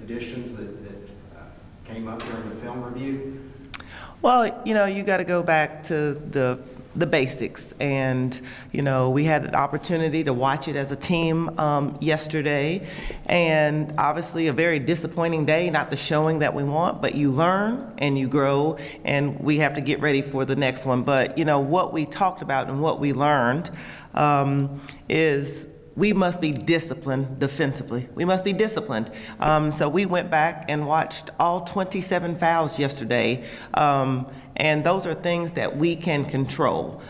additions that came up during the film review? Well, you got to go back to the basics, and we had an opportunity to watch it as a team yesterday, and obviously a very disappointing day, not the showing that we want, but you learn and you grow, and we have to get ready for the next one. But what we talked about and what we learned is we must be disciplined defensively. We must be disciplined. So we went back and watched all 27 fouls yesterday. And those are things that we can control.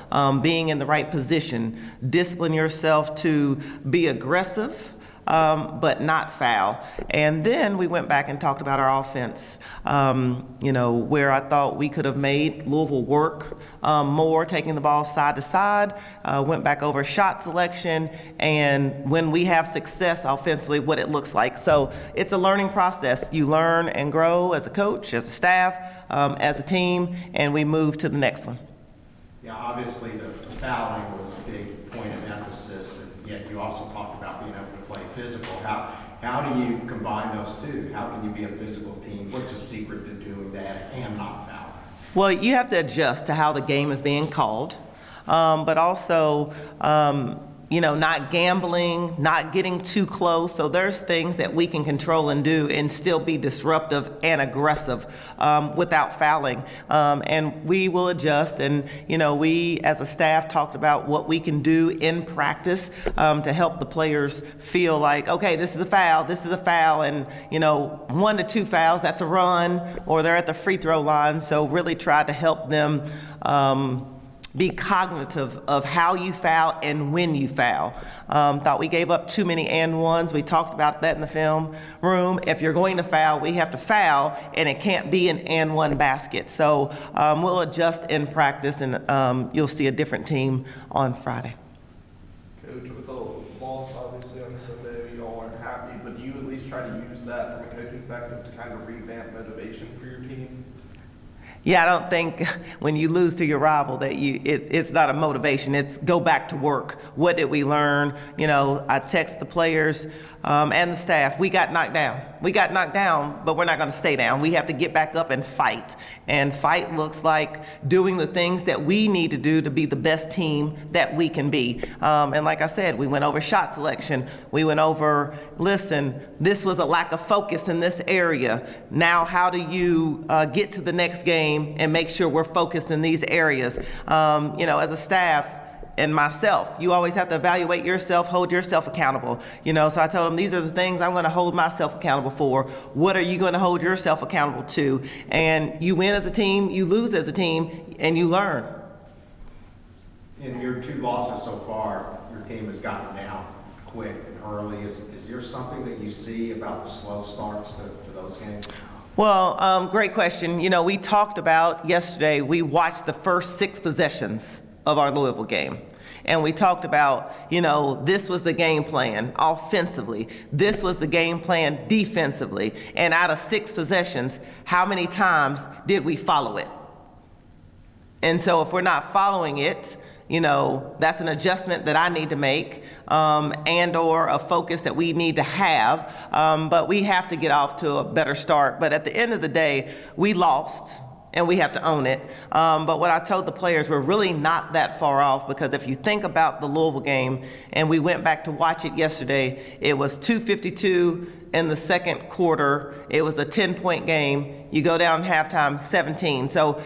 Being in the right position, discipline yourself to be aggressive, but not foul. And then we went back and talked about our offense, where I thought we could have made Louisville work more, taking the ball side to side, went back over shot selection, and when we have success offensively, what it looks like. So it's a learning process. You learn and grow as a coach, as a staff, as a team, and we move to the next one. Yeah, obviously the fouling was a big point of emphasis, and yet you also talked about being able to play physical. How do you combine those two? How can you be a physical team? What's the secret to doing that and not foul? Well, you have to adjust to how the game is being called, but also, not gambling, not getting too close. So there's things that we can control and do and still be disruptive and aggressive without fouling. And we will adjust. And, we as a staff talked about what we can do in practice to help the players feel like, okay, this is a foul, this is a foul. And, 1 to 2 fouls, that's a run, or they're at the free throw line. So really try to help them be cognitive of how you foul and when you foul. Thought we gave up too many and ones. We talked about that in the film room. If you're going to foul, we have to foul, and it can't be an and one basket. So we'll adjust in practice, and you'll see a different team on Friday. Coach, with the loss obviously on Sunday, you all aren't happy, but do you at least try to use that from a coaching perspective to kind of revamp motivation for your team? Yeah, I don't think when you lose to your rival that it's not a motivation. It's go back to work. What did we learn? I text the players and the staff. We got knocked down. We got knocked down, but we're not going to stay down. We have to get back up and fight. And fight looks like doing the things that we need to do to be the best team that we can be. And like I said, we went over shot selection. We went over, listen, this was a lack of focus in this area. Now, how do you get to the next game and make sure we're focused in these areas? As a staff and myself, you always have to evaluate yourself, hold yourself accountable. So I told them these are the things I'm going to hold myself accountable for. What are you going to hold yourself accountable to? And you win as a team, you lose as a team, and you learn. In your 2 losses so far, your team has gotten down quick and early. Is there something that you see about the slow starts to those games? Well, great question. We talked about yesterday, we watched the first 6 possessions of our Louisville game. And we talked about, this was the game plan offensively. This was the game plan defensively. And out of 6 possessions, how many times did we follow it? And so if we're not following it, that's an adjustment that I need to make and or a focus that we need to have. But we have to get off to a better start. But at the end of the day, we lost. And we have to own it. But what I told the players, we're really not that far off, because if you think about the Louisville game, and we went back to watch it yesterday, it was 2:52 in the second quarter. It was a 10-point game. You go down halftime, 17. So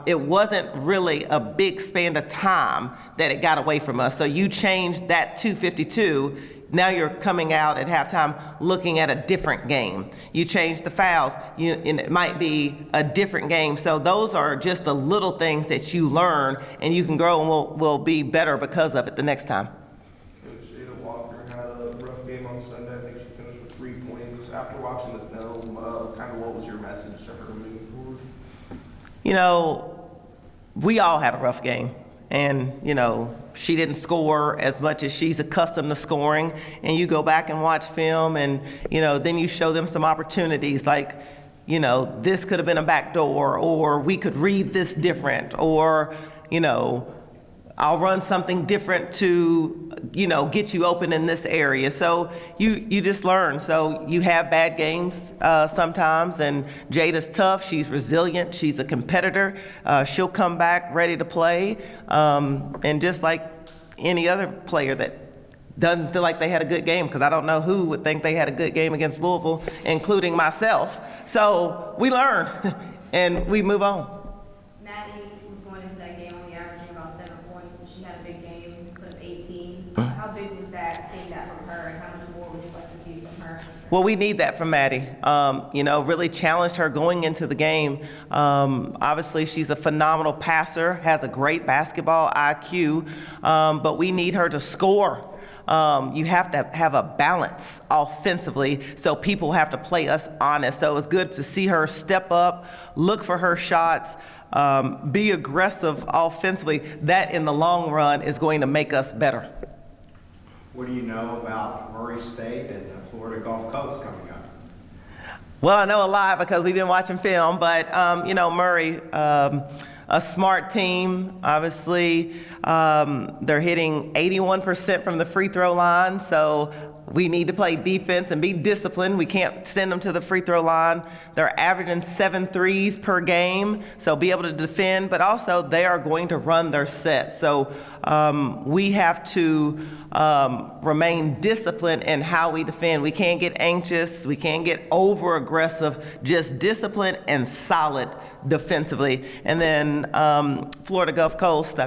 it wasn't really a big span of time that it got away from us. So you changed that 2:52. Now you're coming out at halftime looking at a different game. You change the fouls, and it might be a different game. So those are just the little things that you learn, and you can grow and will be better because of it the next time. Coach Ada Walker had a rough game on Sunday. I think she finished with 3 points. After watching the film, kind of what was your message to her moving forward? We all had a rough game. And, she didn't score as much as she's accustomed to scoring. And you go back and watch film, and, then you show them some opportunities like, this could have been a backdoor, or we could read this different, or, I'll run something different to, get you open in this area. So you just learn. So you have bad games sometimes, and Jada's tough. She's resilient. She's a competitor. She'll come back ready to play. And just like any other player that doesn't feel like they had a good game, because I don't know who would think they had a good game against Louisville, including myself. So we learn and we move on. Maddie was going into that game only averaging about 7 points, and she had a big game, put up 18. How big was that, seeing that from her, and how much more would you like to see from her? Well, we need that from Maddie. Really challenged her going into the game. Obviously, she's a phenomenal passer, has a great basketball IQ, but we need her to score. You have to have a balance offensively, so people have to play us honest. So it was good to see her step up, look for her shots, be aggressive offensively. That, in the long run, is going to make us better. What do you know about Murray State and the Florida Gulf Coast coming up? Well, I know a lot because we've been watching film, but, Murray, a smart team, obviously. They're hitting 81% from the free throw line, so we need to play defense and be disciplined. We can't send them to the free throw line. They're averaging 7 threes per game, so be able to defend, but also they are going to run their sets. So we have to remain disciplined in how we defend. We can't get anxious. We can't get over aggressive, just disciplined and solid defensively. And then Florida Gulf Coast,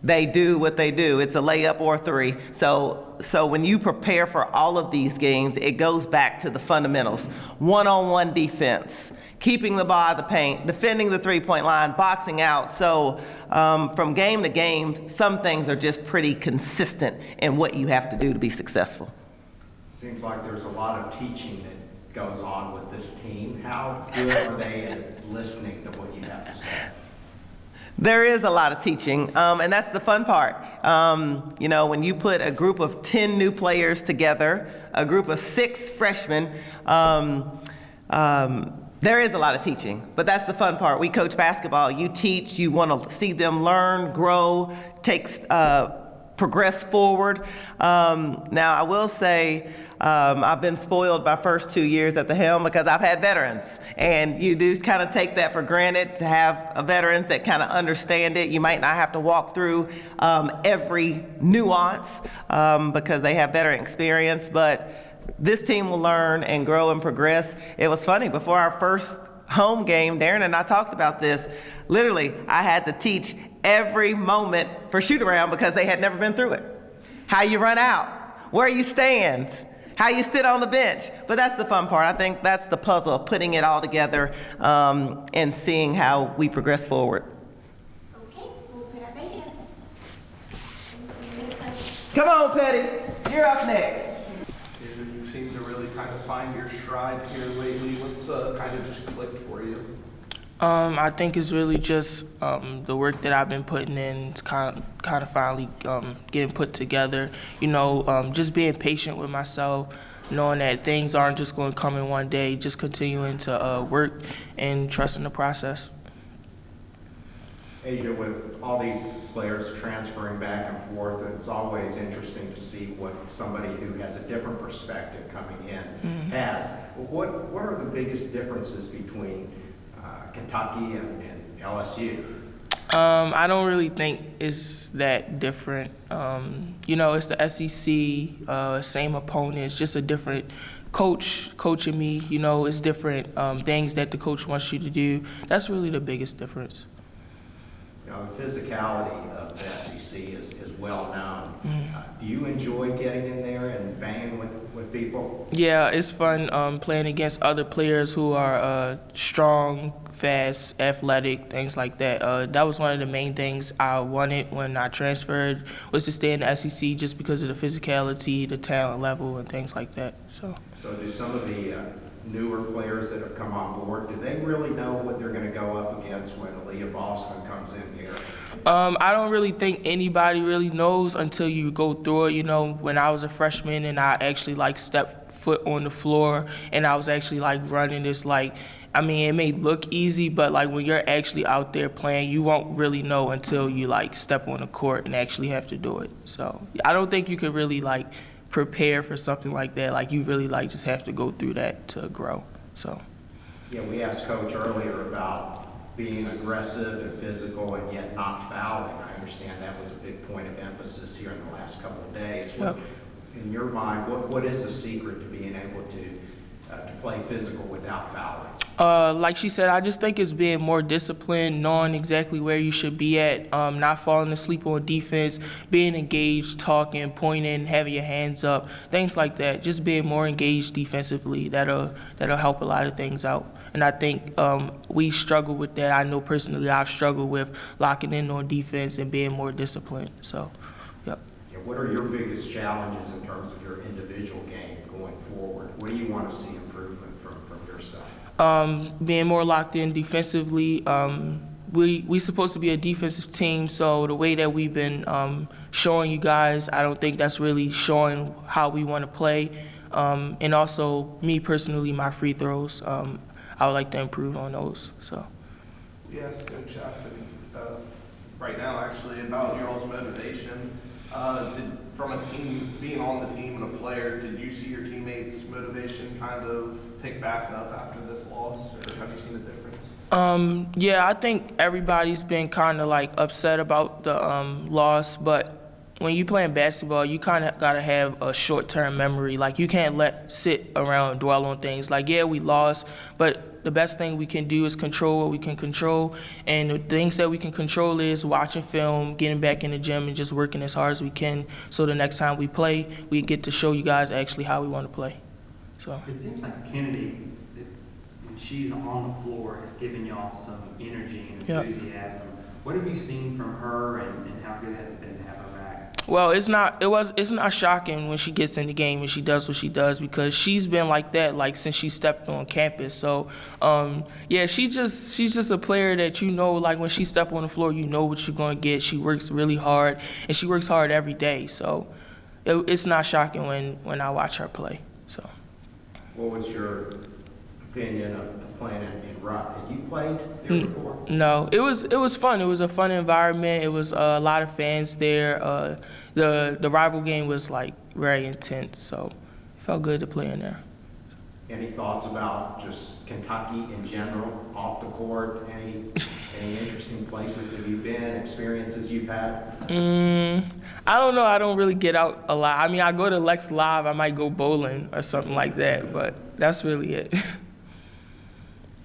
they do what they do. It's a layup or 3. So when you prepare for all of these games, it goes back to the fundamentals. One-on-one defense, keeping the ball out of the paint, defending the three-point line, boxing out. So from game to game, some things are just pretty consistent in what you have to do to be successful. Seems like there's a lot of teaching that goes on with this team. How good are they at listening to what you have to say? There is a lot of teaching, and that's the fun part. When you put a group of 10 new players together, a group of 6 freshmen, there is a lot of teaching, but that's the fun part. We coach basketball. You teach, you want to see them learn, grow, progress forward. Now, I will say, I've been spoiled my first 2 years at the helm because I've had veterans, and you do kind of take that for granted to have veterans that kind of understand it. You might not have to walk through every nuance because they have veteran experience, but this team will learn and grow and progress. It was funny, before our first home game, Darren and I talked about this. Literally, I had to teach every moment for shoot around because they had never been through it. How you run out, where you stand, how you sit on the bench. But that's the fun part. I think that's the puzzle of putting it all together and seeing how we progress forward. Okay, we'll put our patient. Come on, Petty. You're up next. You seem to really kind of find your stride here lately. What's kind of just clicked for you? I think it's really just the work that I've been putting in. It's kind of finally getting put together. Just being patient with myself, knowing that things aren't just going to come in one day. Just continuing to work and trusting the process. Ajae, with all these players transferring back and forth, it's always interesting to see what somebody who has a different perspective coming in has. What are the biggest differences between Kentucky and LSU? I don't really think it's that different. It's the SEC, same opponents, just a different coach coaching me. It's different things that the coach wants you to do. That's really the biggest difference. The physicality of the SEC is well known. Do you enjoy getting in there and banging with people? Yeah, it's fun playing against other players who are strong, fast, athletic, things like that. That was one of the main things I wanted when I transferred, was to stay in the SEC just because of the physicality, the talent level, and things like that. So do some of the newer players that have come on board, do they really know what they're going to go up against when Aaliyah Boston comes in here? I don't really think anybody really knows until you go through it. When I was a freshman and I actually stepped foot on the floor and I was actually running this I mean, it may look easy, but like when you're actually out there playing, you won't really know until you like step on the court and actually have to do it. So I don't think you could really like prepare for something like that. Like you really like just have to go through that to grow. So. Yeah, we asked Coach earlier about being aggressive and physical and yet not fouling. I understand that was a big point of emphasis here in the last couple of days. Yep. In your mind, what is the secret to being able to play physical without fouling? Like she said, I just think it's being more disciplined, knowing exactly where you should be at, not falling asleep on defense, being engaged, talking, pointing, having your hands up, things like that. Just being more engaged defensively, that'll help a lot of things out. And I think we struggle with that. I know personally I've struggled with locking in on defense and being more disciplined. So, yep. Yeah, what are your biggest challenges in terms of your individual game going forward? What do you want to see improvement from your side? Being more locked in defensively. We supposed to be a defensive team, so the way that we've been showing you guys, I don't think that's really showing how we want to play. And also, me personally, my free throws, I would like to improve on those. So. We asked Coach Afton right now, actually, about y'all's motivation. From a team, being on the team and a player, did you see your teammates' motivation kind of pick back up after this loss, or have you seen a difference? Yeah, I think everybody's been kind of like upset about the loss, but when you playing basketball, you kind of got to have a short-term memory. Like, you can't sit around and dwell on things. Like, yeah, we lost, but the best thing we can do is control what we can control. And the things that we can control is watching film, getting back in the gym, and just working as hard as we can so the next time we play, we get to show you guys actually how we want to play. So. It seems like Kennedy, when she's on the floor, has given y'all some energy and enthusiasm. Yep. What have you seen from her, and how good has it been to have her back? Well, it's not shocking when she gets in the game and she does what she does, because she's been like that like since she stepped on campus. So yeah, she's just a player that, you know, like when she step on the floor, you know what you're gonna get. She works really hard, and she works hard every day. So it's not shocking when I watch her play. So. What was your opinion of playing in Rupp? Had you played there before? No, it was fun. It was a fun environment. It was a lot of fans there. The rival game was like very intense, so it felt good to play in there. Any thoughts about just Kentucky in general, off the court? Any interesting places that you've been, experiences you've had? I don't know. I don't really get out a lot. I mean, I go to Lex Live. I might go bowling or something like that, but that's really it.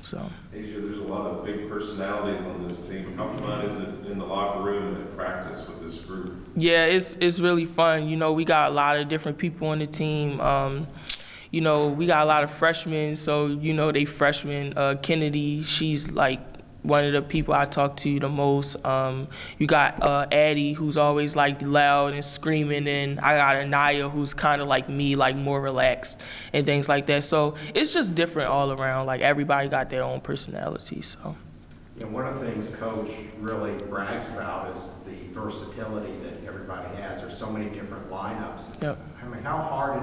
So. Asia, there's a lot of big personalities on this team. How fun is it in the locker room and at practice with this group? Yeah, it's really fun. You know, we got a lot of different people on the team. You know, we got a lot of freshmen, so, you know, they freshmen. Kennedy, she's like one of the people I talk to the most. You got Addie, who's always like loud and screaming, and I got Anaya, who's kind of like me, like more relaxed and things like that. So it's just different all around. Like, everybody got their own personality. So. Yeah, one of the things Coach really brags about is the versatility that everybody has. There's so many different lineups. Yep. I mean, how hard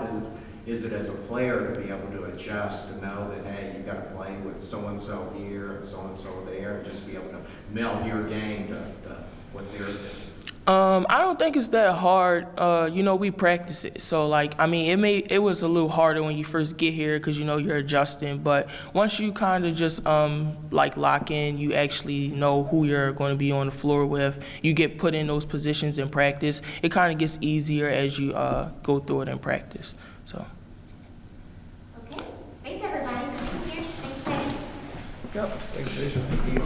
is it as a player to be able to adjust, to know that, hey, you've got to play with so-and-so here and so-and-so there, and just be able to meld your game to what theirs is? I don't think it's that hard. You know, we practice it. So, like, I mean, it was a little harder when you first get here because, you know, you're adjusting. But once you kind of just, like, lock in, you actually know who you're going to be on the floor with. You get put in those positions in practice. It kind of gets easier as you go through it in practice. So. Okay, thanks everybody. Thank you. Thanks, Peggy. Yep. Thanks, Asia.